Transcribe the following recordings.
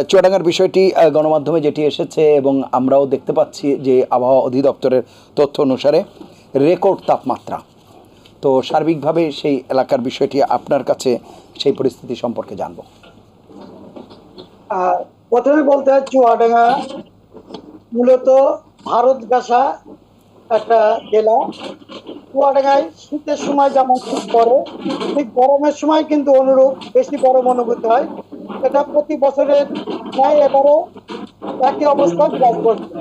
চুয়াডাঙ্গার বিষয়টি গণমাধ্যমে যেটি এসেছে এবং আমরাও দেখতে পাচ্ছি যে আবহাওয়া অধিদপ্তরের তথ্য অনুসারে রেকর্ড তাপমাত্রা। তো সার্বিকভাবে সেই এলাকার বিষয়টি আপনার কাছে সেই পরিস্থিতি সম্পর্কে জানব। প্রথমে বলতে হয় চুয়াডাঙ্গা মূলত ভারত ঘাসা একটা জেলা। চুয়াডাঙ্গায় শীতের সময় যেমন শীত পড়ে, ঠিক গরমের সময় কিন্তু অনুরূপ বেশি গরম অনুভূতি হয়। এটা প্রতি বছরের ন্যায় এবারও একই অবস্থা বিরাজ করছে।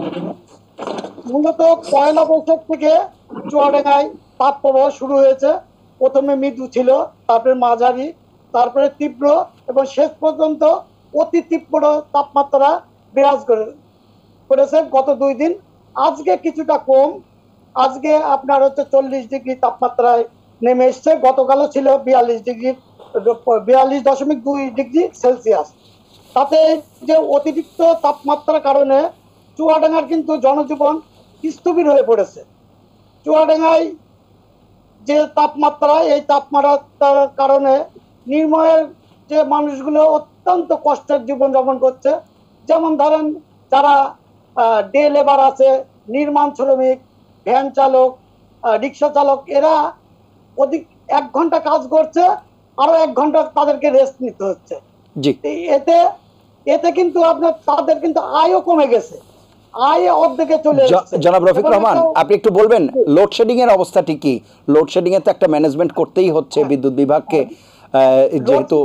মূলত পয়লা বৈশাখ থেকে চুয়াডাঙ্গায় তাপপ্রবাহ শুরু হয়েছে। প্রথমে মৃদু ছিল, তারপরে মাঝারি, তারপরে তীব্র এবং শেষ পর্যন্ত অতি তীব্র তাপমাত্রা বিরাজ করেছে গত 2 দিন। আজকে কিছুটা কম, আজকে আপনার 40 ডিগ্রি তাপমাত্রায় নেমে এসছে। গতকালও ছিল 42.2 ডিগ্রি সেলসিয়াস। তাতে যে অতিরিক্ত তাপমাত্রার কারণে চুয়াডাঙ্গার কিন্তু জনজীবন স্থবির হয়ে পড়েছে। চুয়াডাঙ্গায় যে তাপমাত্রা, এই তাপমাত্রার কারণে নির্ময়ের যে মানুষগুলো অত্যন্ত কষ্টের জীবনযাপন করছে। যেমন ধরেন যারা ডে লেবার আছে, নির্মাণ শ্রমিক, ভ্যান চালক, রিক্সা চালক, এরা অধিক 1 ঘন্টা কাজ করছে, আরো 1 ঘন্টা তাদেরকে রেস্ট নিতে হচ্ছে। এতে এতে কিন্তু আপনার তাদের কিন্তু আয়ও কমে গেছে, আয় অর্ধেকে চলে এসেছে। জনাব রফিক রহমান, আপনি একটু বলবেন লোডশেডিং এর অবস্থাটি কি? লোডশেডিং এর তো একটা ম্যানেজমেন্ট করতেই হচ্ছে বিদ্যুৎ বিভাগকে, যেহেতু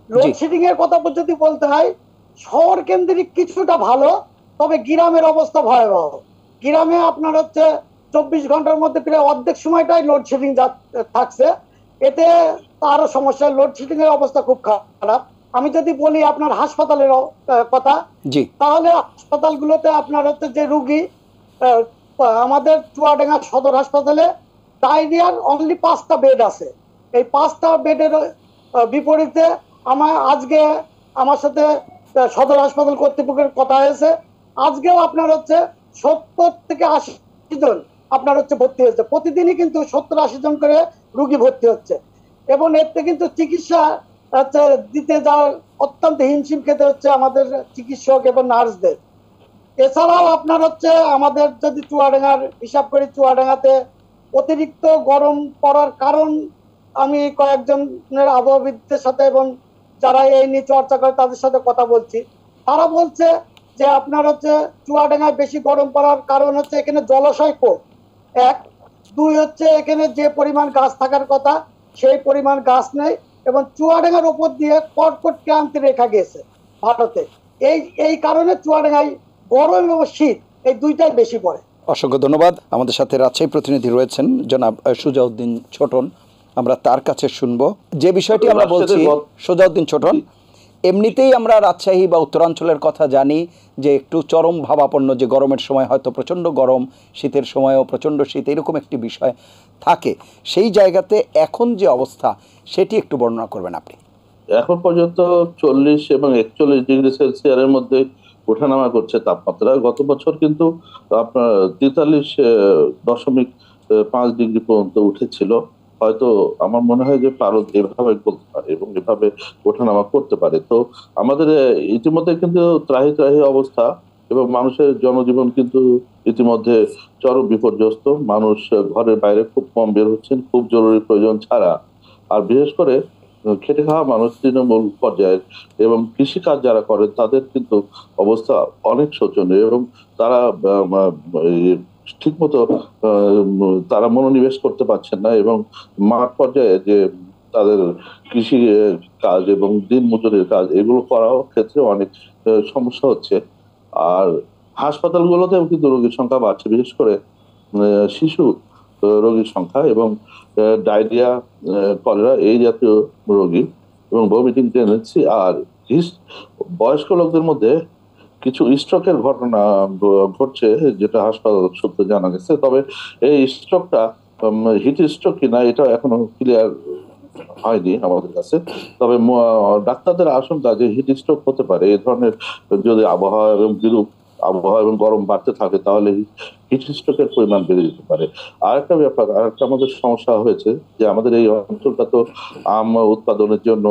লোডশেডিং এর কথা যদি বলতে হয়, শহর কেন্দ্রিক কিছুটা ভালো, তবে গ্রামের অবস্থা ভয়াবহ। গ্রামে আপনার 24 ঘন্টার মধ্যে প্রায় অর্ধেক সময়টাই লোডশেডিং থাকছে। এতে আরো সমস্যা, লোডশেডিং এর অবস্থা খুব খারাপ। আমি যদি বলি আপনার হাসপাতালের কথা, তাহলে হাসপাতালগুলোতে আপনার যে রুগী, আমাদের চুয়াডাঙ্গা সদর হাসপাতালে ডায়রিয়ার অনলি 5টা বেড আছে। এই 5টা বেডের বিপরীতে আজকে আমার সাথে সদর হাসপাতাল কর্তৃপক্ষের কথা হয়েছে, আজকেও আপনার 70 থেকে 80 জন আপনার ভর্তি হয়েছে। প্রতিদিনই কিন্তু 70-80 জন করে রুগী ভর্তি হচ্ছে এবং এতে কিন্তু চিকিৎসা দিতে যাওয়ার অত্যন্ত হিমশিম খেতে হচ্ছে আমাদের চিকিৎসক এবং নার্সদের। এছাড়াও আপনার আমাদের যদি চুয়াডাঙ্গার হিসাব করি, চুয়াডাঙ্গাতে অতিরিক্ত গরম পড়ার কারণ আমি কয়েকজনের আবহাওয়াবিদদের সাথে এবং যারা এই নিয়ে চর্চা করে তাদের সাথে কথা বলছি। তারা বলছে যে আপনার চুয়াডাঙ্গায় বেশি গরম পড়ার কারণ এখানে জলাশয় কম, 1, 2 এখানে যে পরিমাণ গাছ থাকার কথা সেই পরিমাণ গাছ নেই এবং চুয়াডাঙ্গার উপর দিয়ে কর্কট ক্রান্তি রেখা গেছে ভারতে। এই কারণে চুয়াডাঙ্গায় গরম এবং শীত এই দুইটাই বেশি পড়ে। অসংখ্য ধন্যবাদ। আমাদের সাথে রাজশাহী প্রতিনিধি রয়েছেন জনাব সুজাউদ্দিন ছোটন, আমরা তার কাছে শুনবো যে বিষয়টি আমরা বলছি। সুজাউদ্দিন ছোটন, এমনিতেই আমরা রাজশাহী বা উত্তরাঞ্চলের কথা জানি যে একটু চরম ভাবাপন্ন, যে গরমের সময় হয়তো প্রচণ্ড গরম, শীতের সময়ও প্রচণ্ড শীত, এরকম একটি বিষয় থাকে। সেই জায়গাতে এখন যে অবস্থা সেটি একটু বর্ণনা করবেন আপনি। এখন পর্যন্ত 40 এবং 41 ডিগ্রি সেলসিয়াসের মধ্যে ওঠানামা করছে তাপমাত্রা। গত বছর কিন্তু আপনার 43.5 ডিগ্রি পর্যন্ত উঠেছিল। হয়তো আমার মনে হয় যে ভারত এভাবে বলতে পারে এবং এভাবে ওঠানামা করতে পারে। তো আমাদের ইতিমধ্যে কিন্তু ত্রাহি ত্রাহি অবস্থা এবং মানুষের জনজীবন কিন্তু ইতিমধ্যে চরম বিপর্যস্ত। মানুষ ঘরের বাইরে খুব কম বের হচ্ছেন, খুব জরুরি প্রয়োজন ছাড়া। আর বিশেষ করে খেটে খাওয়া মানুষ, তৃণমূল পর্যায়ের এবং কৃষিকাজ যারা করেন তাদের কিন্তু অবস্থা অনেক শোচনীয় এবং তারা ঠিক মতো তারা মনোনিবেশ করতে পারছেন না এবং মাঠ পর্যায়ে যে তাদের কৃষি কাজ এবং দিন মজুরের কাজ এগুলো করার ক্ষেত্রে অনেক সমস্যা হচ্ছে। আর হাসপাতালগুলোতেও কিন্তু রোগীর সংখ্যা বাড়ছে, বিশেষ করে শিশু রোগীর সংখ্যা এবং ডায়রিয়া, কলেরা এই জাতীয় রোগী এবং ভমিটিং টেন্ডেন্সি। আর বয়স্ক লোকদের মধ্যে কিছু স্ট্রোকের ঘটনা ঘটছে, যেটা হাসপাতাল সূত্রে জানা গেছে। তবে এই স্ট্রোকটা হিট স্ট্রোক কিনা এটা এখনো ক্লিয়ার হয়নি আমাদের কাছে। তবে ডাক্তারদের আশঙ্কা যে হিট স্ট্রোক হতে পারে এই ধরনের যদি আবহাওয়া এবং বিরূপ আবহাওয়া এবং গরম বাড়তে থাকে তাহলে হিট স্ট্রোকের পরিমাণ বেড়ে যেতে পারে। আরেকটা ব্যাপার, আরেকটা আমাদের সমস্যা হয়েছে যে আমাদের এই অঞ্চলটা তো আম উৎপাদনের জন্য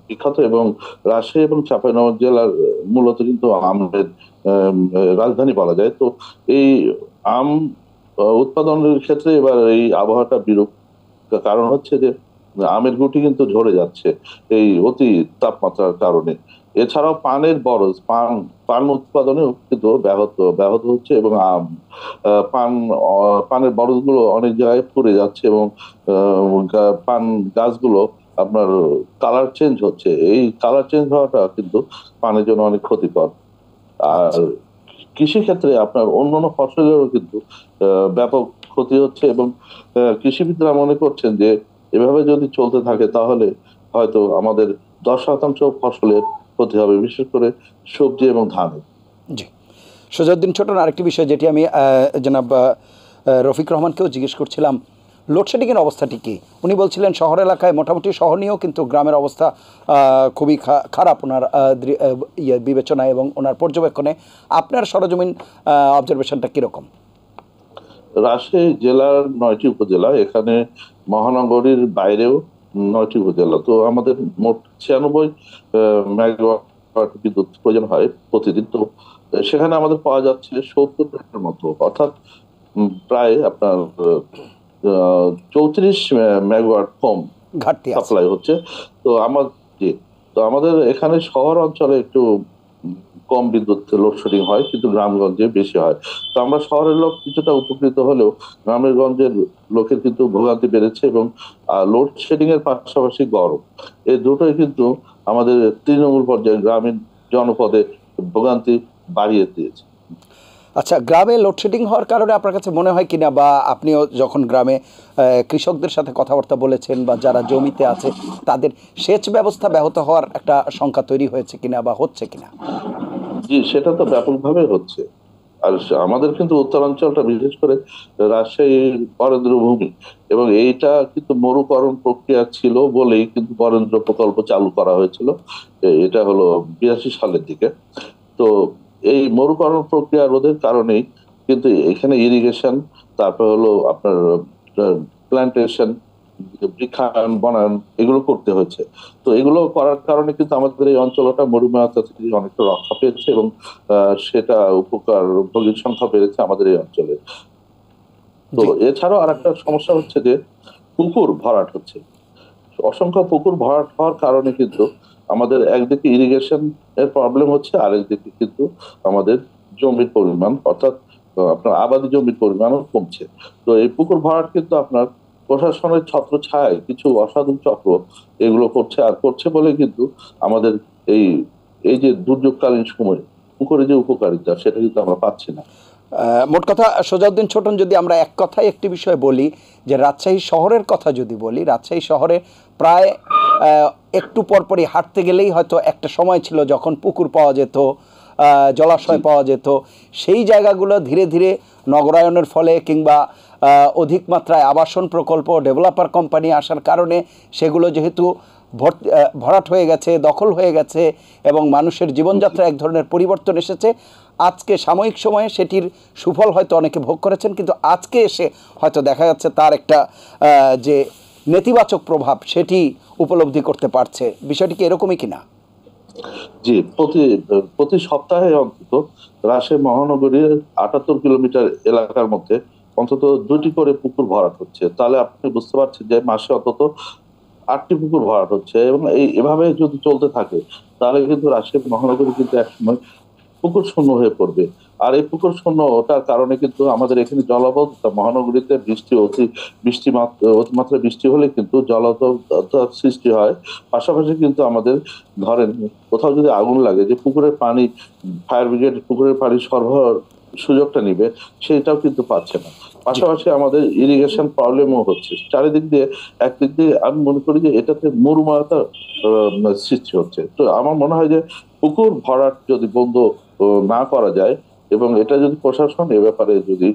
বিখ্যাত, এবং রাজশাহী এবং চাঁপাইনবাবগঞ্জ জেলার মূলত কিন্তু আমের রাজধানী বলা যায়। তো এই আম উৎপাদনের ক্ষেত্রে এবার এই আবহাওয়াটা বিরূপ, কারণ হচ্ছে যে আমের গুটি কিন্তু ঝরে যাচ্ছে এই অতি তাপমাত্রার কারণে। এছাড়াও পানের বরজ, পান উৎপাদনেও কিন্তু ব্যাহত হচ্ছে, এবং পানের বরজগুলো অনেক জায়গায় পুড়ে যাচ্ছে, এবং পান গাছগুলো আপনার কালার চেঞ্জ হচ্ছে। এই কালার চেঞ্জ হওয়াটা কিন্তু পানের জন্য অনেক ক্ষতিকর। আর কৃষি ক্ষেত্রে আপনার অন্যান্য ফসলেরও কিন্তু ব্যাপক ক্ষতি হচ্ছে, এবং কৃষিবিদরা মনে করছেন যে এভাবে যদি চলতে থাকে তাহলে হয়তো আমাদের 10% ফসলের ক্ষতি হবে, বিশেষ করে সবজি এবং ধানে। জি, সুজাউদ্দিন ছোটন, আরেকটি বিষয় যেটি আমি জনাব রফিক রহমানকেও জিজ্ঞেস করছিলাম, লোডশেডিংয়ের অবস্থাটি কী? উনি বলছিলেন শহর এলাকায় মোটামুটি সহনীয়, কিন্তু গ্রামের অবস্থা খুবই খারাপ ওনার বিবেচনায় এবং ওনার পর্যবেক্ষণে। আপনার সরজমিন অবজারভেশনটা কীরকম? রাজশাহী জেলার 9টি উপজেলা, এখানে মহানগরীর বাইরেও 9টি উপজেলা। তো আমাদের মোট 96 মেগাওয়াট বিদ্যুৎ প্রয়োজন হয় প্রতিদিন। তো সেখানে আমাদের পাওয়া যাচ্ছে 70 মতো, অর্থাৎ প্রায় আপনার 34 মেগাওয়াট কম ঘাটতি সাপ্লাই হচ্ছে। তো আমাদের এখানে শহর অঞ্চলে একটু কম বিদ্যুৎ লোডশেডিং হয়, কিন্তু গ্রামগঞ্জে বেশি হয়। তো আমরা শহরের লোক কিছুটা উপকৃত হলেও গ্রামের গঞ্জের লোকের কিন্তু ভোগান্তি বেড়েছে, এবং লোডশেডিং এর পাশাপাশি গরম, এই দুটোই কিন্তু আমাদের তৃণমূল পর্যায়ে গ্রামীণ জনপদে ভোগান্তি বাড়িয়ে দিয়েছে। আচ্ছা, গ্রামে লোডশেডিং হওয়ার কারণে আপনার কাছে মনে হয় কিনা, বা আপনিও যখন গ্রামে কৃষকদের সাথে কথাবার্তা বলেছেন বা যারা জমিতে আছে তাদের সেচ ব্যবস্থা ব্যাহত হওয়ার একটা শঙ্কা তৈরি হয়েছে কিনা বা হচ্ছে কিনা? জি, সেটা তো ব্যাপকভাবে হচ্ছে। আর আমাদের কিন্তু উত্তরাঞ্চলটা, বিশেষ করে রাজশাহীর বরেন্দ্র ভূমি, এবং এইটা কিন্তু মরুকরণ প্রক্রিয়া ছিল বলেই কিন্তু বরেন্দ্র প্রকল্প চালু করা হয়েছিল। এটা হলো 82 সালের দিকে। তো এই মরুকরণ প্রক্রিয়া রোধের কারণেই কিন্তু এখানে ইরিগেশন, তারপর হলো আপনার প্ল্যান্টেশন, বৃক্ষায়ন, বনায়ন, এগুলো করতে হয়েছে। তো এগুলো করার কারণে কিন্তু আমাদের এই অঞ্চলটা মরুমায়তা থেকে অনেকটা রক্ষা পেয়েছে, এবং সেটা উপকার ভোগীর সংখ্যা বেড়েছে আমাদের এই অঞ্চলে। তো এছাড়াও আর একটা সমস্যা হচ্ছে যে পুকুর ভরাট হচ্ছে। অসংখ্য পুকুর ভরাট হওয়ার কারণে কিন্তু আমাদের একদিকে ইরিগেশন এর প্রবলেম হচ্ছে, আরেকদিকে কিন্তু আমাদের জমির পরিমাণ, অর্থাৎ আপনার আবাদি জমির পরিমাণও কমছে। তো এই পুকুর ভরাট কিন্তু আপনার প্রশাসনের ছত্রছায়ায় কিছু অসাধু চক্র এগুলো করছে, আর করছে বলে কিন্তু আমাদের এই এই যে দুর্যোগকালীন সময় পুকুরের যে উপকারিতা সেটা কিন্তু আমরা পাচ্ছি না। মোট কথা সুজাউদ্দিন ছোটন, যদি আমরা এক কথায় একটি বিষয় বলি, যে রাজশাহী শহরের কথা যদি বলি, রাজশাহী শহরে প্রায় একটু পরপরই হাঁটতে গেলেই হয়তো একটা সময় ছিল যখন পুকুর পাওয়া যেত, জলাশয় পাওয়া যেত। সেই জায়গাগুলো ধীরে ধীরে নগরায়নের ফলে কিংবা অধিক মাত্রায় আবাসন প্রকল্প, ডেভেলপার কোম্পানি আসার কারণে সেগুলো যেহেতু ভরাট হয়ে গেছে, দখল হয়ে গেছে, এবং মানুষের জীবনযাত্রা এক ধরনের পরিবর্তন এসেছে। আজকে সাময়িক সময়ে সেটির সুফল হয়তো অনেকে ভোগ করেছেন, কিন্তু আজকে এসে হয়তো দেখা যাচ্ছে তার একটা যে নেতিবাচক প্রভাব সেটি উপলব্ধি করতে পারছে। বিষয়টি কি এরকমই কিনা? জি, প্রতি সপ্তাহে অন্তত রাজশাহী মহানগরীর 78 কিলোমিটার এলাকার মধ্যে অন্তত 2টি করে পুকুর ভরাট হচ্ছে। তাহলে আপনি বুঝতে পারছেন যে মাসে অন্তত 8টি পুকুর ভরাট হচ্ছে, এবং এভাবে যদি চলতে থাকে তাহলে কিন্তু রাজশাহী মহানগরী কিন্তু একসময় পুকুর শূন্য হয়ে পড়বে। আর এই পুকুর শূন্য ওঠার কারণে কিন্তু আমাদের এখানে জলাবদ্ধতা, মহানগরীতে অতিমাত্রা বৃষ্টি হলে কিন্তু জলাবদ্ধতার সৃষ্টি হয়। পাশাপাশি কিন্তু আমাদের ধরেন কোথাও যদি আগুন লাগে, যে পুকুরের পানি, ফায়ার ব্রিগেড পুকুরের পানি সরবরাহ সুযোগটা নিবে, সেটাও কিন্তু পাচ্ছে না। পাশাপাশি আমাদের ইরিগেশন প্রবলেমও হচ্ছে চারিদিক দিয়ে। একদিক দিয়ে আমি মনে করি যে এটাতে মরুময়তা সৃষ্টি হচ্ছে। তো আমার মনে হয় যে পুকুর ভরাট যদি বন্ধ না করা যায়, এবং এটা যদি প্রশাসন এ ব্যাপারে যদি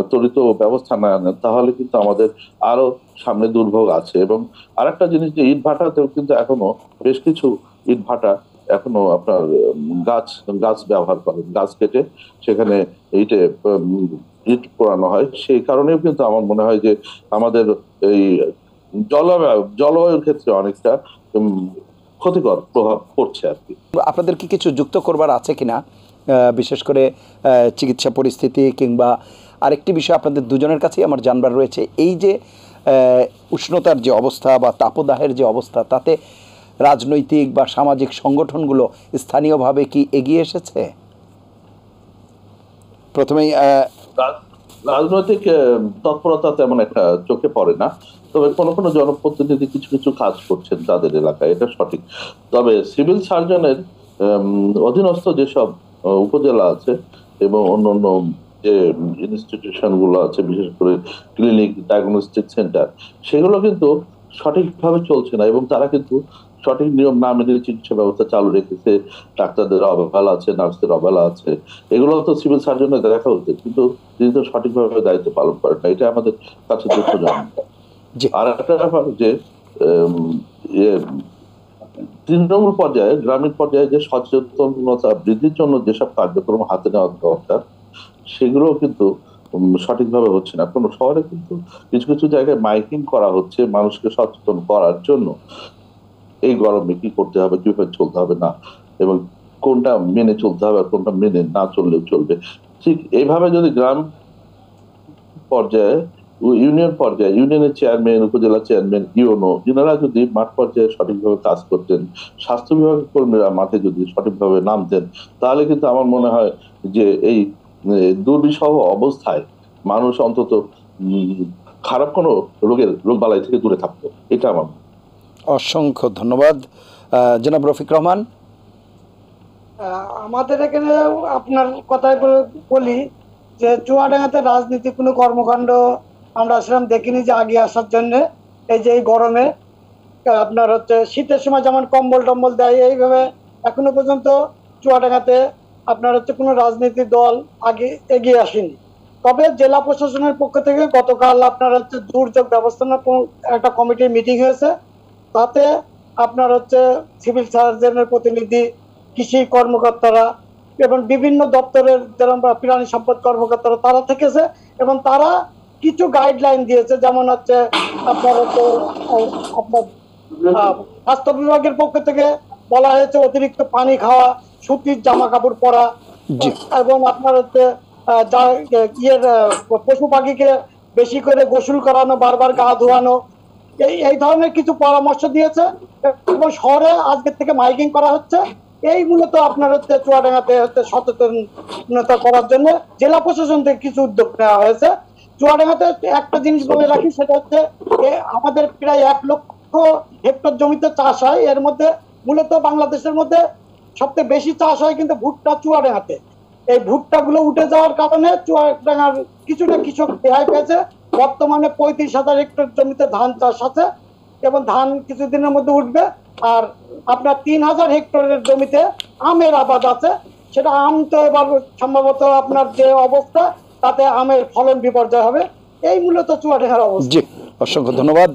ত্বরিত ব্যবস্থা না নেন, তাহলে কিন্তু আমাদের আরো সামনে দুর্ভোগ আছে। এবং আরেকটা জিনিস, যে ইট ভাটাতেও কিন্তু এখনো বেশ কিছু ইট ভাটা এখনো আপনার গাছ গাছ ব্যবহার করেন, গাছ কেটে সেখানে ইটে ইট পোড়ানো হয়। সেই কারণেও কিন্তু আমার মনে হয় যে আমাদের এই জলবায়ুর ক্ষেত্রে অনেকটা ক্ষতিকর প্রভাব পড়ছে আর কি। আপনাদের কি কিছু যুক্ত করবার আছে কিনা, বিশেষ করে চিকিৎসা পরিস্থিতি কিংবা আরেকটি বিষয় আপনাদের দুজনের কাছেই আমার জানবার রয়েছে, এই যে উষ্ণতার যে অবস্থা বা তাপদাহের যে অবস্থা, তাতে রাজনৈতিক বা সামাজিক সংগঠনগুলো স্থানীয়ভাবে কি এগিয়ে এসেছে? প্রথমেই রাজনৈতিক তৎপরতা তেমন একটা চোখে পড়ে না, তবে কোনো কোনো জনপ্রতিনিধি কিছু কিছু কাজ করছেন তাদের এলাকায়, এটা সঠিক। তবে সিভিল সার্জনের অধীনস্থ যেসব উপজেলা আছে এবং অন্যান্য যে ইনস্টিটিউশন গুলো আছে, বিশেষ করে ক্লিনিক, ডায়াগনস্টিক সেন্টার, সেগুলো কিন্তু সঠিকভাবে চলছে না এবং তারা কিন্তু সঠিক নিয়ম না মেনে চিকিৎসা ব্যবস্থা চালু রেখেছে। ডাক্তারদের অবহেলা আছে, নার্সদের অবহেলা আছে, এগুলো তো সিভিল সার্জনের দেখা উচিত, কিন্তু তিনি তো সঠিকভাবে দায়িত্ব পালন করেন না, এটা আমাদের কাছে দুঃখজনক। আর একটা ব্যাপার যে তৃণমূল পর্যায়ে, গ্রামীণ পর্যায়ে যে সচেতনতা বৃদ্ধির জন্য যেসব কার্যক্রম হাতে নেওয়া দরকার, সেগুলো কিন্তু সঠিকভাবে হচ্ছে না। কোনো শহরে কিন্তু কিছু কিছু জায়গায় মাইকিং করা হচ্ছে মানুষকে সচেতন করার জন্য, এই গরমে কি করতে হবে, কিভাবে চলতে হবে না, এবং কোনটা মেনে চলতে হবে, কোনটা মেনে না চললেও চলবে। ঠিক এইভাবে যদি গ্রাম পর্যায়ে, ইউনিয়ন পর্যায়ে, ইউনিয়নের চেয়ারম্যান, উপজেলা চেয়ারম্যান, ইউনো, এনারা যদি মাঠ পর্যায়ে সঠিকভাবে কাজ করতেন, স্বাস্থ্য বিভাগের কর্মীরা মাঠে যদি সঠিকভাবে নামতেন, তাহলে কিন্তু আমার মনে হয় যে এই দুর্বিষহ অবস্থায় মানুষ অন্তত খারাপ কোনো রোগবালাই থেকে দূরে থাকতো, এটা আমার। অসংখ্য ধন্যবাদ। জনাব রফিক রহমান। আমাদের এখানে আপনার কথাই বলি যে চুয়াডাঙ্গাতে রাজনীতি কোনো কর্মকাণ্ড আমরা সেরকম দেখিনি যে আগে আসার জন্য। এই যে এই গরমে আপনার হচ্ছে শীতের সময় যেমন কম্বল টম্বল দেয়, এইভাবে এখনো পর্যন্ত চুয়াডাঙ্গাতে আপনার হচ্ছে কোনো রাজনীতি দল আগে এগিয়ে আসেনি। তবে জেলা প্রশাসনের পক্ষ থেকে গতকাল আপনার হচ্ছে দুর্যোগ ব্যবস্থাপনা একটা কমিটির মিটিং হয়েছে, তাতে আপনার হচ্ছে সিভিল সার্জনের প্রতিনিধি, কৃষি কর্মকর্তারা এবং বিভিন্ন দপ্তরের যেরকম প্রাণী সম্পদ কর্মকর্তারা তারা থেকেছে এবং তারা কিছু গাইডলাইন দিয়েছে। যেমন হচ্ছে আপনার হচ্ছে আপনার স্বাস্থ্য বিভাগের পক্ষ থেকে বলা হয়েছে অতিরিক্ত পানি খাওয়া, সুতির জামা কাপড় পরা এবং আপনার হচ্ছে পশু পাখিকে বেশি করে গোসল করানো, বারবার গা ধোয়ানো, এই ধরনের কিছু পরামর্শ দিয়েছে। এবং শহরে আজকের থেকে মাইকিং করা হচ্ছে। এই মূলত আপনার হচ্ছে চুয়াডাঙ্গাতে হচ্ছে সচেতনতা করার জন্য জেলা প্রশাসন থেকে কিছু উদ্যোগ নেওয়া হয়েছে। চুয়াডাঙ্গাতে একটা জিনিস বলে রাখি, সেটা হচ্ছে আমাদের প্রায় 1 লক্ষ হেক্টর জমিতে চাষ হয়। এর মধ্যে মূলত বাংলাদেশের মধ্যে সবচেয়ে বেশি চাষ হয় কিন্তু ভুট্টা চুয়াডাঙ্গাতে। এই ভুট্টাগুলো উঠে যাওয়ার কারণে চুয়াডাঙ্গার কিছুটা কৃষক রেহাই পেয়েছে। বর্তমানে 35,000 হেক্টর জমিতে ধান চাষ আছে এবং ধান কিছুদিনের মধ্যে উঠবে। আর আপনার 3,000 হেক্টরের জমিতে আমের আবাদ আছে। সেটা আম তো এবার সম্ভবত আপনার যে অবস্থা, তাতে আমের ফলন বিপর্যয় হবে। এই মূলত চুয়াডাঙ্গার অবস্থা। জি, অসংখ্য ধন্যবাদ।